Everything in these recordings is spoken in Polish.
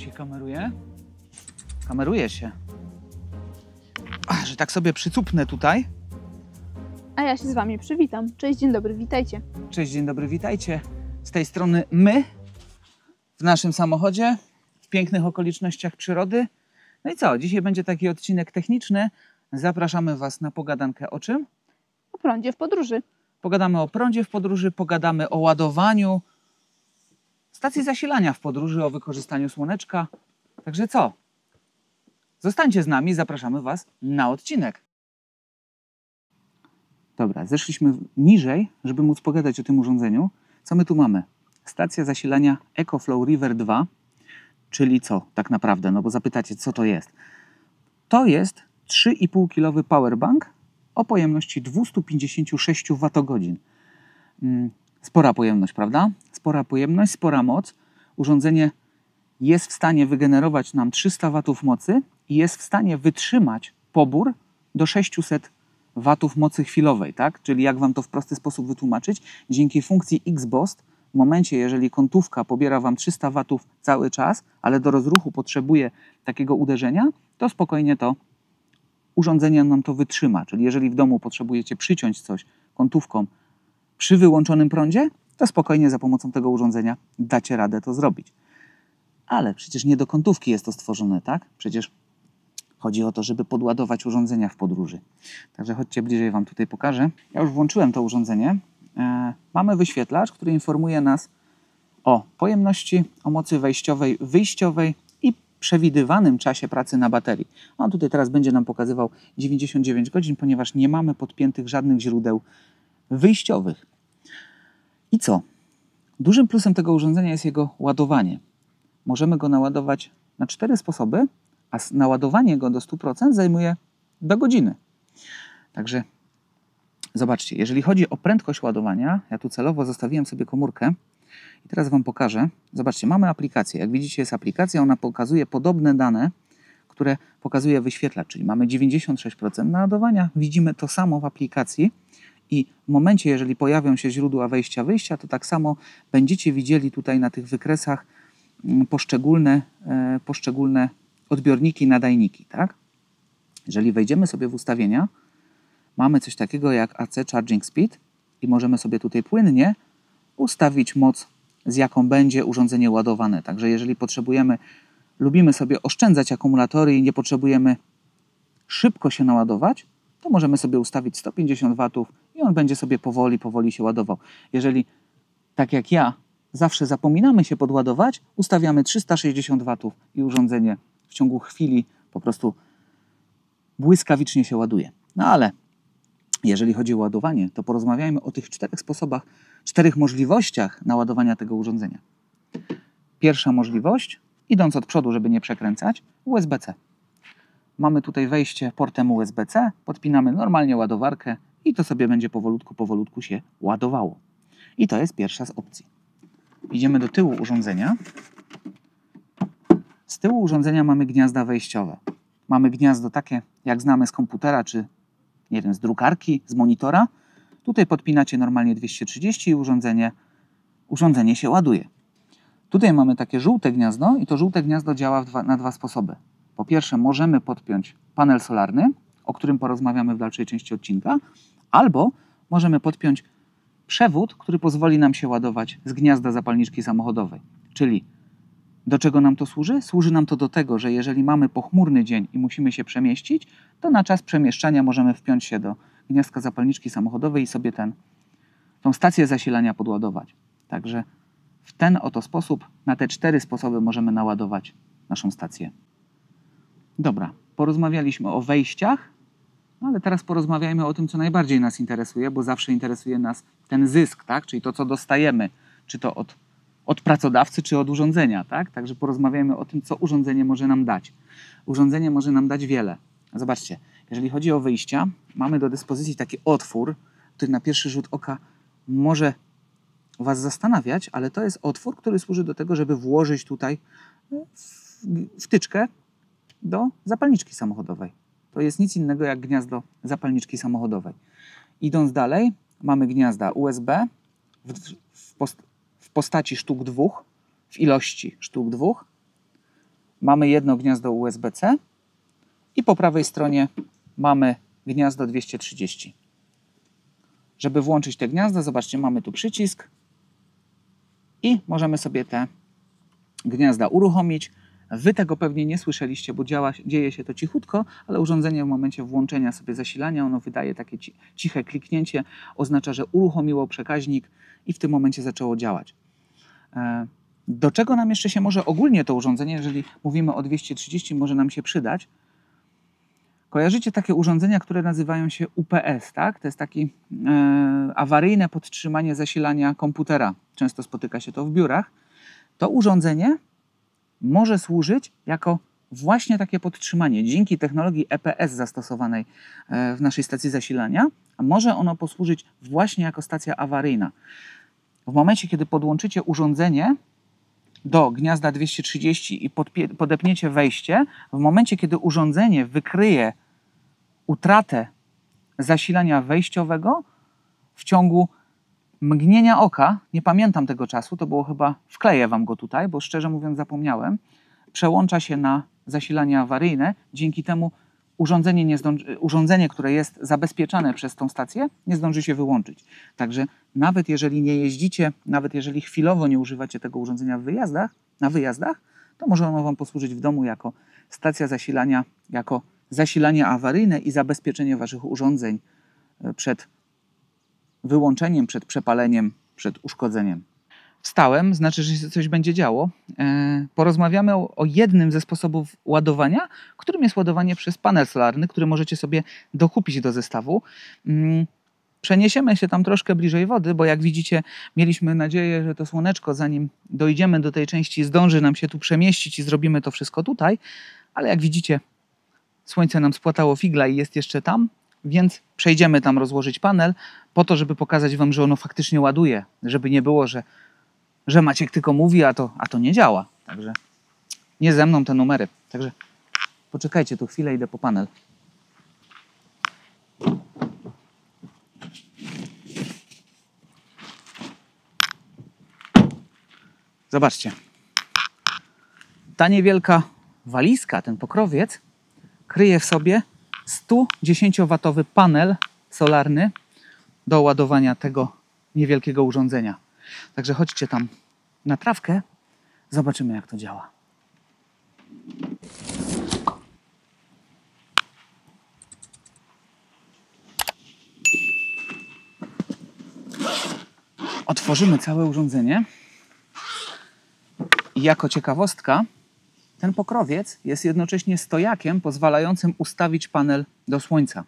się kameruje? Kameruje się. Że tak sobie przycupnę tutaj. A ja się z wami przywitam. Cześć, dzień dobry, witajcie. Cześć, dzień dobry, witajcie. Z tej strony my w naszym samochodzie, w pięknych okolicznościach przyrody. No i co? Dzisiaj będzie taki odcinek techniczny. Zapraszamy Was na pogadankę o czym? O prądzie w podróży. Pogadamy o prądzie w podróży, pogadamy o ładowaniu, stacji zasilania w podróży, o wykorzystaniu słoneczka. Także co? Zostańcie z nami, zapraszamy Was na odcinek. Dobra, zeszliśmy niżej, żeby móc pogadać o tym urządzeniu. Co my tu mamy? Stacja zasilania EcoFlow River 2, czyli co tak naprawdę? No bo zapytacie, co to jest? To jest 3,5 kW powerbank o pojemności 256 Wh. Spora pojemność, prawda? Spora pojemność, spora moc. Urządzenie jest w stanie wygenerować nam 300 W mocy i jest w stanie wytrzymać pobór do 600 W mocy chwilowej, tak? Czyli jak Wam to w prosty sposób wytłumaczyć? Dzięki funkcji X-Boost, w momencie, jeżeli kątówka pobiera Wam 300 W cały czas, ale do rozruchu potrzebuje takiego uderzenia, to spokojnie to urządzenie nam to wytrzyma. Czyli jeżeli w domu potrzebujecie przyciąć coś kątówką przy wyłączonym prądzie, to spokojnie za pomocą tego urządzenia dacie radę to zrobić. Ale przecież nie do kątówki jest to stworzone, tak? Przecież chodzi o to, żeby podładować urządzenia w podróży. Także chodźcie bliżej, Wam tutaj pokażę. Ja już włączyłem to urządzenie. Mamy wyświetlacz, który informuje nas o pojemności, o mocy wejściowej, wyjściowej i przewidywanym czasie pracy na baterii. On tutaj teraz będzie nam pokazywał 99 godzin, ponieważ nie mamy podpiętych żadnych źródeł wyjściowych. I co? Dużym plusem tego urządzenia jest jego ładowanie. Możemy go naładować na 4 sposoby, a naładowanie go do 100% zajmuje do godziny. Także zobaczcie, jeżeli chodzi o prędkość ładowania, ja tu celowo zostawiłem sobie komórkę i teraz Wam pokażę. Zobaczcie, mamy aplikację. Jak widzicie, jest aplikacja, ona pokazuje podobne dane, które pokazuje wyświetlacz, czyli mamy 96% naładowania. Widzimy to samo w aplikacji i w momencie, jeżeli pojawią się źródła wejścia, wyjścia, to tak samo będziecie widzieli tutaj na tych wykresach poszczególne odbiorniki, nadajniki, tak? Jeżeli wejdziemy sobie w ustawienia, mamy coś takiego jak AC Charging Speed i możemy sobie tutaj płynnie ustawić moc, z jaką będzie urządzenie ładowane. Także jeżeli lubimy sobie oszczędzać akumulatory i nie potrzebujemy szybko się naładować, to możemy sobie ustawić 150 W i on będzie sobie powoli się ładował. Jeżeli, tak jak ja, zawsze zapominamy się podładować, ustawiamy 360 W i urządzenie w ciągu chwili po prostu błyskawicznie się ładuje. No ale jeżeli chodzi o ładowanie, to porozmawiajmy o tych 4 sposobach, 4 możliwościach naładowania tego urządzenia. Pierwsza możliwość, idąc od przodu, żeby nie przekręcać, USB-C. Mamy tutaj wejście portem USB-C, podpinamy normalnie ładowarkę i to sobie będzie powolutku się ładowało. I to jest pierwsza z opcji. Idziemy do tyłu urządzenia. Z tyłu urządzenia mamy gniazda wejściowe. Mamy gniazdo takie, jak znamy z komputera, czy nie wiem, z drukarki, z monitora. Tutaj podpinacie normalnie 230 i urządzenie się ładuje. Tutaj mamy takie żółte gniazdo i to żółte gniazdo działa na 2 sposoby. Po pierwsze, możemy podpiąć panel solarny, o którym porozmawiamy w dalszej części odcinka, albo możemy podpiąć przewód, który pozwoli nam się ładować z gniazda zapalniczki samochodowej. Czyli do czego nam to służy? Służy nam to do tego, że jeżeli mamy pochmurny dzień i musimy się przemieścić, to na czas przemieszczania możemy wpiąć się do gniazdka zapalniczki samochodowej i sobie tą stację zasilania podładować. Także w ten oto sposób, na te 4 sposoby możemy naładować naszą stację. Dobra, porozmawialiśmy o wejściach, ale teraz porozmawiajmy o tym, co najbardziej nas interesuje, bo zawsze interesuje nas ten zysk, tak? Czyli to, co dostajemy, czy to od pracodawcy, czy od urządzenia, tak? Także porozmawiajmy o tym, co urządzenie może nam dać. Urządzenie może nam dać wiele. Zobaczcie, jeżeli chodzi o wyjścia, mamy do dyspozycji taki otwór, który na pierwszy rzut oka może Was zastanawiać, ale to jest otwór, który służy do tego, żeby włożyć tutaj wtyczkę do zapalniczki samochodowej. To jest nic innego jak gniazdo zapalniczki samochodowej. Idąc dalej, mamy gniazda USB w postaci sztuk 2, w ilości sztuk 2. mamy jedno gniazdo USB-C i po prawej stronie mamy gniazdo 230. Żeby włączyć te gniazda, zobaczcie, mamy tu przycisk i możemy sobie te gniazda uruchomić. Wy tego pewnie nie słyszeliście, bo dzieje się to cichutko, ale urządzenie w momencie włączenia sobie zasilania, ono wydaje takie ciche kliknięcie, oznacza, że uruchomiło przekaźnik i w tym momencie zaczęło działać. Do czego nam jeszcze się może ogólnie to urządzenie, jeżeli mówimy o 230, może nam się przydać? Kojarzycie takie urządzenia, które nazywają się UPS, tak? To jest takie awaryjne podtrzymanie zasilania komputera. Często spotyka się to w biurach. To urządzenie może służyć jako właśnie takie podtrzymanie. Dzięki technologii EPS zastosowanej w naszej stacji zasilania, może ono posłużyć właśnie jako stacja awaryjna. W momencie, kiedy podłączycie urządzenie do gniazda 230 i podepniecie wejście, w momencie, kiedy urządzenie wykryje utratę zasilania wejściowego, w ciągu mgnienia oka, nie pamiętam tego czasu, to było chyba, wkleję wam go tutaj, bo szczerze mówiąc zapomniałem, przełącza się na zasilanie awaryjne. Dzięki temu urządzenie, które jest zabezpieczane przez tą stację, nie zdąży się wyłączyć. Także nawet jeżeli nie jeździcie, nawet jeżeli chwilowo nie używacie tego urządzenia na wyjazdach, to może ono wam posłużyć w domu jako stacja zasilania, jako zasilanie awaryjne i zabezpieczenie waszych urządzeń przed wyłączeniem, przed przepaleniem, przed uszkodzeniem. Wstałem, znaczy, że się coś będzie działo. Porozmawiamy o jednym ze sposobów ładowania, którym jest ładowanie przez panel solarny, który możecie sobie dokupić do zestawu. Przeniesiemy się tam troszkę bliżej wody, bo jak widzicie, mieliśmy nadzieję, że to słoneczko, zanim dojdziemy do tej części, zdąży nam się tu przemieścić i zrobimy to wszystko tutaj, ale jak widzicie, słońce nam spłatało figla i jest jeszcze tam, więc przejdziemy tam rozłożyć panel po to, żeby pokazać wam, że ono faktycznie ładuje, żeby nie było, że Maciek tylko mówi, a to nie działa. Także nie ze mną te numery. Także poczekajcie tu chwilę, idę po panel. Zobaczcie. Ta niewielka walizka, ten pokrowiec, kryje w sobie 110-watowy panel solarny do ładowania tego niewielkiego urządzenia. Także chodźcie tam na trawkę, zobaczymy, jak to działa. Otworzymy całe urządzenie i jako ciekawostka, ten pokrowiec jest jednocześnie stojakiem pozwalającym ustawić panel do słońca.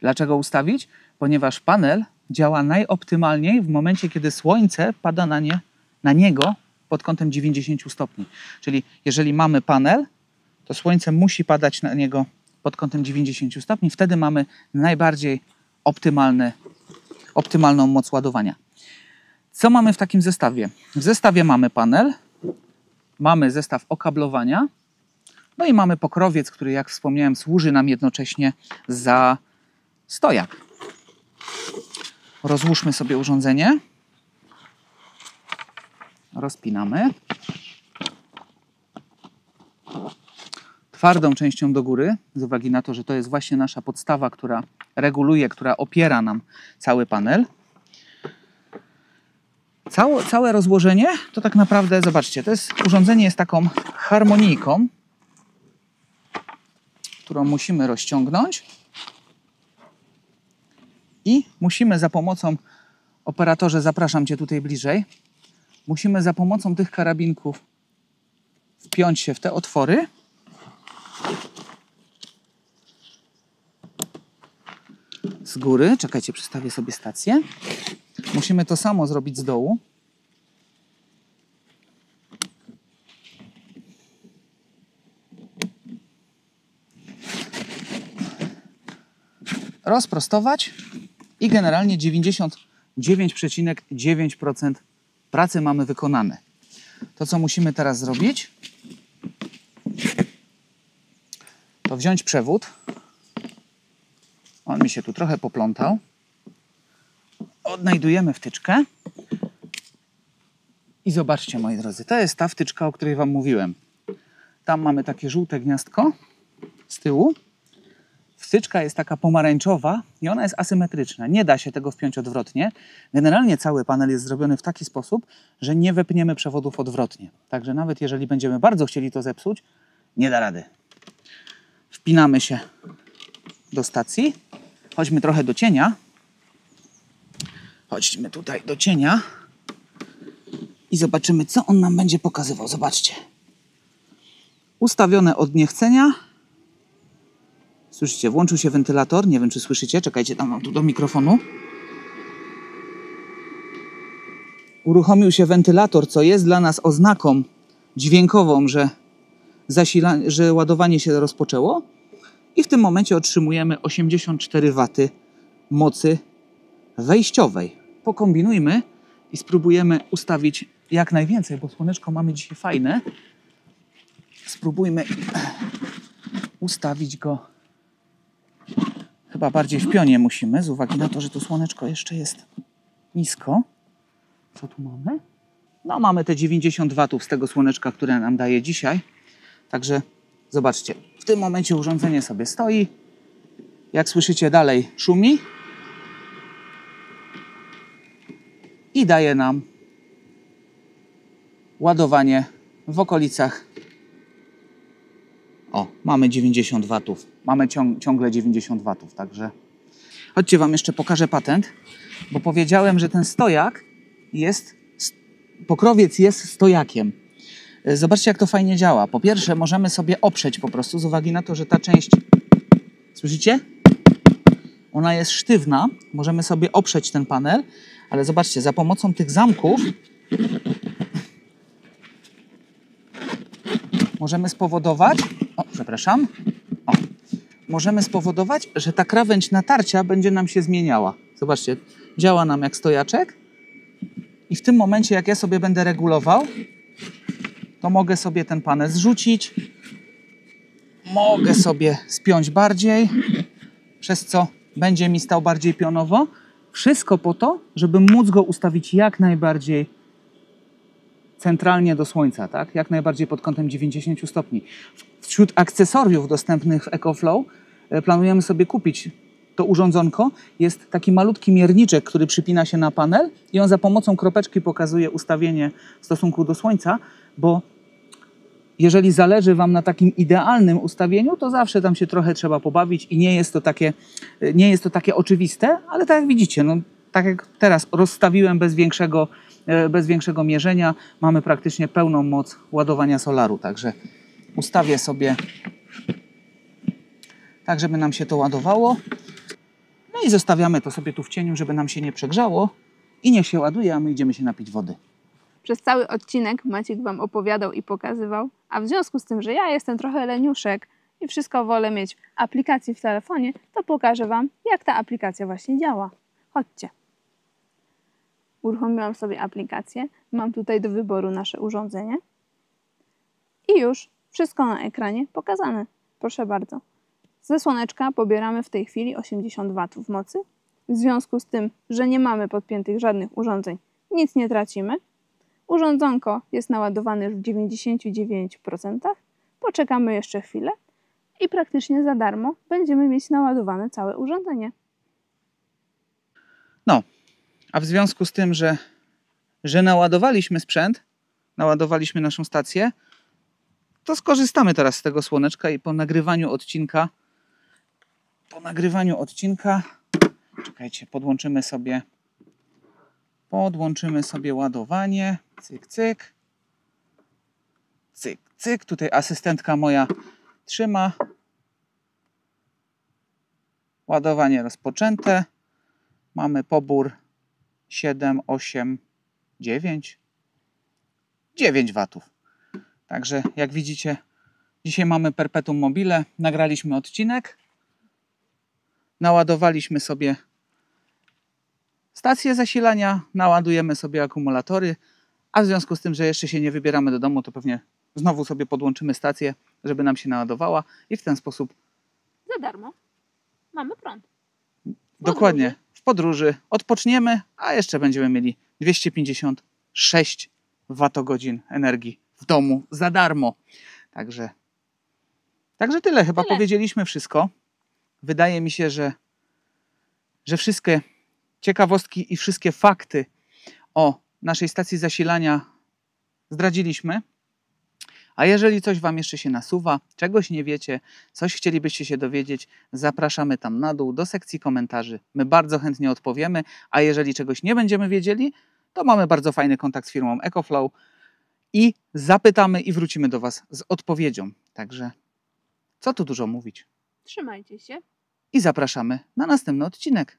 Dlaczego ustawić? Ponieważ panel działa najoptymalniej w momencie, kiedy słońce pada na niego pod kątem 90 stopni. Czyli jeżeli mamy panel, to słońce musi padać na niego pod kątem 90 stopni. Wtedy mamy najbardziej optymalną moc ładowania. Co mamy w takim zestawie? W zestawie mamy panel, mamy zestaw okablowania, no i mamy pokrowiec, który, jak wspomniałem, służy nam jednocześnie za stojak. Rozłóżmy sobie urządzenie. Rozpinamy. Twardą częścią do góry, z uwagi na to, że to jest właśnie nasza podstawa, która reguluje, która opiera nam cały panel. Całe rozłożenie to tak naprawdę, zobaczcie, urządzenie jest taką harmonijką, którą musimy rozciągnąć i musimy za pomocą, operatorze, zapraszam cię tutaj bliżej, musimy za pomocą tych karabinków wpiąć się w te otwory. Z góry, czekajcie, przestawię sobie stację. Musimy to samo zrobić z dołu. Rozprostować i generalnie 99,9% pracy mamy wykonane. To, co musimy teraz zrobić, to wziąć przewód. On mi się tu trochę poplątał. Odnajdujemy wtyczkę. I zobaczcie, moi drodzy, to jest ta wtyczka, o której wam mówiłem. Tam mamy takie żółte gniazdko z tyłu. Wtyczka jest taka pomarańczowa i ona jest asymetryczna. Nie da się tego wpiąć odwrotnie. Generalnie cały panel jest zrobiony w taki sposób, że nie wepniemy przewodów odwrotnie. Także nawet jeżeli będziemy bardzo chcieli to zepsuć, nie da rady. Wpinamy się do stacji. Chodźmy trochę do cienia. Chodźmy tutaj do cienia i zobaczymy, co on nam będzie pokazywał. Zobaczcie. Ustawione od niechcenia. Słyszycie, włączył się wentylator. Nie wiem, czy słyszycie. Czekajcie, tam mam tu do mikrofonu. Uruchomił się wentylator, co jest dla nas oznaką dźwiękową, że ładowanie się rozpoczęło. I w tym momencie otrzymujemy 84 W mocy wejściowej. Pokombinujmy i spróbujemy ustawić jak najwięcej, bo słoneczko mamy dzisiaj fajne. Spróbujmy ustawić go. Chyba bardziej w pionie musimy, z uwagi na to, że tu słoneczko jeszcze jest nisko. Co tu mamy? No, mamy te 90 W z tego słoneczka, które nam daje dzisiaj. Także zobaczcie, w tym momencie urządzenie sobie stoi. Jak słyszycie, dalej szumi. I daje nam ładowanie w okolicach. O, mamy 90 W. Mamy ciągle 90 W, także chodźcie, wam jeszcze pokażę patent, bo powiedziałem, że ten stojak jest, pokrowiec jest stojakiem. Zobaczcie, jak to fajnie działa. Po pierwsze, możemy sobie oprzeć po prostu z uwagi na to, że ta część, słyszycie? Ona jest sztywna. Możemy sobie oprzeć ten panel, ale zobaczcie, za pomocą tych zamków możemy spowodować, możemy spowodować, że ta krawędź natarcia będzie nam się zmieniała. Zobaczcie, działa nam jak stojaczek i w tym momencie, jak ja sobie będę regulował, to mogę sobie ten panel zrzucić, mogę sobie spiąć bardziej, przez co będzie mi stał bardziej pionowo. Wszystko po to, żeby móc go ustawić jak najbardziej centralnie do słońca, tak? Jak najbardziej pod kątem 90 stopni. Wśród akcesoriów dostępnych w EcoFlow planujemy sobie kupić to urządzonko. Jest taki malutki mierniczek, który przypina się na panel i on za pomocą kropeczki pokazuje ustawienie w stosunku do słońca, bo jeżeli zależy wam na takim idealnym ustawieniu, to zawsze tam się trochę trzeba pobawić i nie jest to takie oczywiste, ale tak jak widzicie, no, tak jak teraz rozstawiłem bez większego mierzenia, mamy praktycznie pełną moc ładowania solaru, także ustawię sobie tak, żeby nam się to ładowało. No i zostawiamy to sobie tu w cieniu, żeby nam się nie przegrzało i niech się ładuje, a my idziemy się napić wody. Przez cały odcinek Maciek wam opowiadał i pokazywał, a w związku z tym, że ja jestem trochę leniuszek i wszystko wolę mieć w aplikacji w telefonie, to pokażę wam, jak ta aplikacja właśnie działa. Chodźcie. Uruchomiłam sobie aplikację, mam tutaj do wyboru nasze urządzenie i już wszystko na ekranie pokazane. Proszę bardzo. Ze słoneczka pobieramy w tej chwili 80 W mocy. W związku z tym, że nie mamy podpiętych żadnych urządzeń, nic nie tracimy. Urządzonko jest naładowane już w 99%. Poczekamy jeszcze chwilę i praktycznie za darmo będziemy mieć naładowane całe urządzenie. No, a w związku z tym, że naładowaliśmy sprzęt, naładowaliśmy naszą stację, to skorzystamy teraz z tego słoneczka i po nagrywaniu odcinka, czekajcie, podłączymy sobie ładowanie, cyk, cyk, cyk, cyk, tutaj asystentka moja trzyma, ładowanie rozpoczęte, mamy pobór 7, 8, 9 W. Także jak widzicie, dzisiaj mamy perpetuum mobile, nagraliśmy odcinek, naładowaliśmy sobie stację zasilania, naładujemy sobie akumulatory, a w związku z tym, że jeszcze się nie wybieramy do domu, to pewnie znowu sobie podłączymy stację, żeby nam się naładowała i w ten sposób Za darmo mamy prąd. dokładnie w podróży odpoczniemy, a jeszcze będziemy mieli 256 Wh energii w domu za darmo. Także tyle. Chyba Tyle. powiedzieliśmy wszystko. Wydaje mi się, że wszystkie ciekawostki i wszystkie fakty o naszej stacji zasilania zdradziliśmy. A jeżeli coś Wam jeszcze się nasuwa, czegoś nie wiecie, coś chcielibyście się dowiedzieć, zapraszamy tam na dół do sekcji komentarzy. My bardzo chętnie odpowiemy, a jeżeli czegoś nie będziemy wiedzieli, to mamy bardzo fajny kontakt z firmą EcoFlow i zapytamy i wrócimy do Was z odpowiedzią. Także co tu dużo mówić. Trzymajcie się. I zapraszamy na następny odcinek.